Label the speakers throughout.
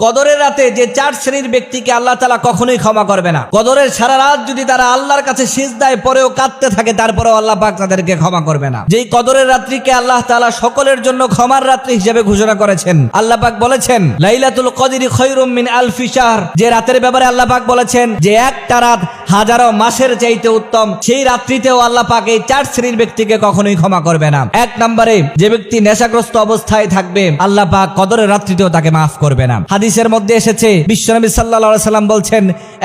Speaker 1: কদরের রাতে যে 4 শ্রেণীর ব্যক্তিকে আল্লাহ তাআলা কখনোই ক্ষমা করবে না। কদরের সারা রাত যদি তারা আল্লাহর কাছে সিজদায় পড়েও কাঁদতে থাকে, তারপরেও আল্লাহ পাক তাদেরকে ক্ষমা করবে না। যেই কদরের রাত্রিকে আল্লাহ তাআলা সকলের জন্য ক্ষমার রাত্রি হিসেবে ঘোষণা করেছেন, আল্লাহ পাক বলেছেন লাইলাতুল কদরি খায়রুম মিন আলফি শাহর, যে রাতের ব্যাপারে আল্লাহ পাক বলেছেন যে একটা রাত হাজারো মাসের চাইতে উত্তম, সেই রাত্রিতেও আল্লাহ পাক এই 4 শ্রেণীর ব্যক্তিকে কখনোই ক্ষমা করবে না। 1 নম্বরে, যে ব্যক্তি নেশাগ্রস্ত অবস্থায় থাকবে, আল্লাহ পাক কদরের রাত্রিতেও তাকে মাফ করবে না। হাদিসের মধ্যে এসেছে, বিশ্বনবী সাল্লাল্লাহু আলাইহি সাল্লাম বলছেন,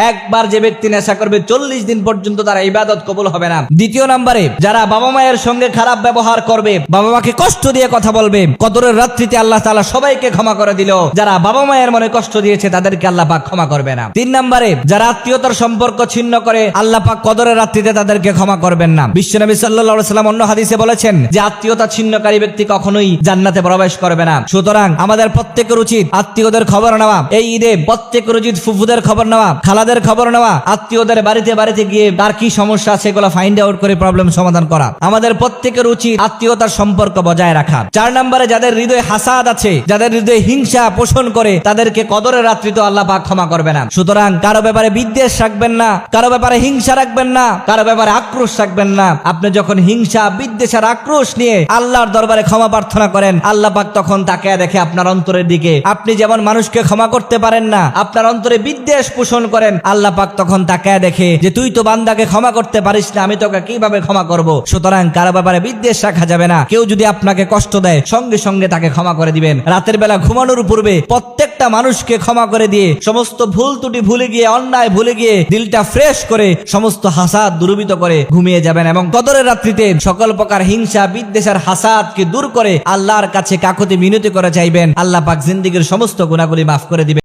Speaker 1: একবার যে ব্যক্তি নেশা করবে 40 দিন পর্যন্ত তার ইবাদত কবুল হবে না। 2 নম্বরে, যারা বাবা মায়ের সঙ্গে খারাপ ব্যবহার করবে, বাবা মাকে কষ্ট দিয়ে কথা বলবে, কদরের রাত্রিতে আল্লাহ তাআলা সবাইকে ক্ষমা করে দিল। যারা বাবা মায়ের মনে কষ্ট দিয়েছে তাদেরকে আল্লাহ পাক ক্ষমা করবে না। 3 নম্বরে, যারা আত্মীয়তার সম্পর্ক ছিন্ন করে, আল্লাহ পাক কদরের রাত্রিতে তাদেরকে ক্ষমা করবেন না। বিশ্বনবী সাল্লাল্লাহু আলাইহি সাল্লাম অন্য হাদিসে বলেছেন যে আত্মীয়তা ছিন্নকারী ব্যক্তি কখনোই জান্নাতে প্রবেশ করবে না। সুতরাং আমাদের প্রত্যেকের উচিত আত্মীয়দের খবর নেওয়া। এই ঈদে প্রত্যেকের উচিত ফুফুদের খবর নেওয়া, খালাদের খবর নেওয়া, আত্মীয়দের বাড়িতে বাড়িতে গিয়ে তার কি সমস্যা আছে সেগুলো ফাইন্ড আউট করে প্রবলেম সমাধান করা। আমাদের প্রত্যেকের উচিত আত্মীয়তার সম্পর্ক বজায় রাখা। 4 নম্বরে, যাদের হৃদয়ে হাসাদ আছে, যাদের হৃদয়ে হিংসা পোষণ করে, তাদেরকে কদরের রাত্রিতে আল্লাহ পাক ক্ষমা করবে না। সুতরাং কারো ব্যাপারে বিদ্বেষ রাখবেন না, কারো ব্যাপারে হিংসা রাখবেন না, কারো ব্যাপারে আক্রোশ রাখবেন না। আপনি যখন হিংসা, বিদ্বেষ আর আক্রোশ নিয়ে আল্লাহর দরবারে ক্ষমা প্রার্থনা করেন, আল্লাহ পাক তখন তাকে দেখে আপনার অন্তরের দিকে। আপনি যেমন মানুষকে ক্ষমা করতে পারেন না, আপনার অন্তরে বিদ্বেষ পোষণ করেন, আল্লাহ পাক তখন তাকে দেখে যে তুই তো বান্দাকে ক্ষমা করতে পারিস না, আমি তোকে কিভাবে ক্ষমা করব। সুতরাং কারো ব্যাপারে বিদ্বেষ রাখা যাবে না। কেউ যদি আপনাকে কষ্ট দেয়, সঙ্গে সঙ্গে তাকে ক্ষমা করে দিবেন। রাতের বেলা ঘুমানোর পূর্বে প্রত্যেকটা মানুষকে ক্ষমা করে দিয়ে, সমস্ত ভুল ত্রুটি ভুলে গিয়ে, অন্যায় ভুলে গিয়ে, দিলটা ফ্রেশ করে, সমস্ত হাসাদ দূরীভূত করে ঘুমিয়ে যাবেন। এবং কদরের রাত্রিতে সকল প্রকার হিংসা, বিদ্বেষ আর হাসাদকে দূর করে আল্লাহর কাছে কাকুতি মিনতি করে চাইবেন। আল্লাহ পাক জিন্দেগীর সমস্ত গুনাহগুলি মাফ করে দিবেন।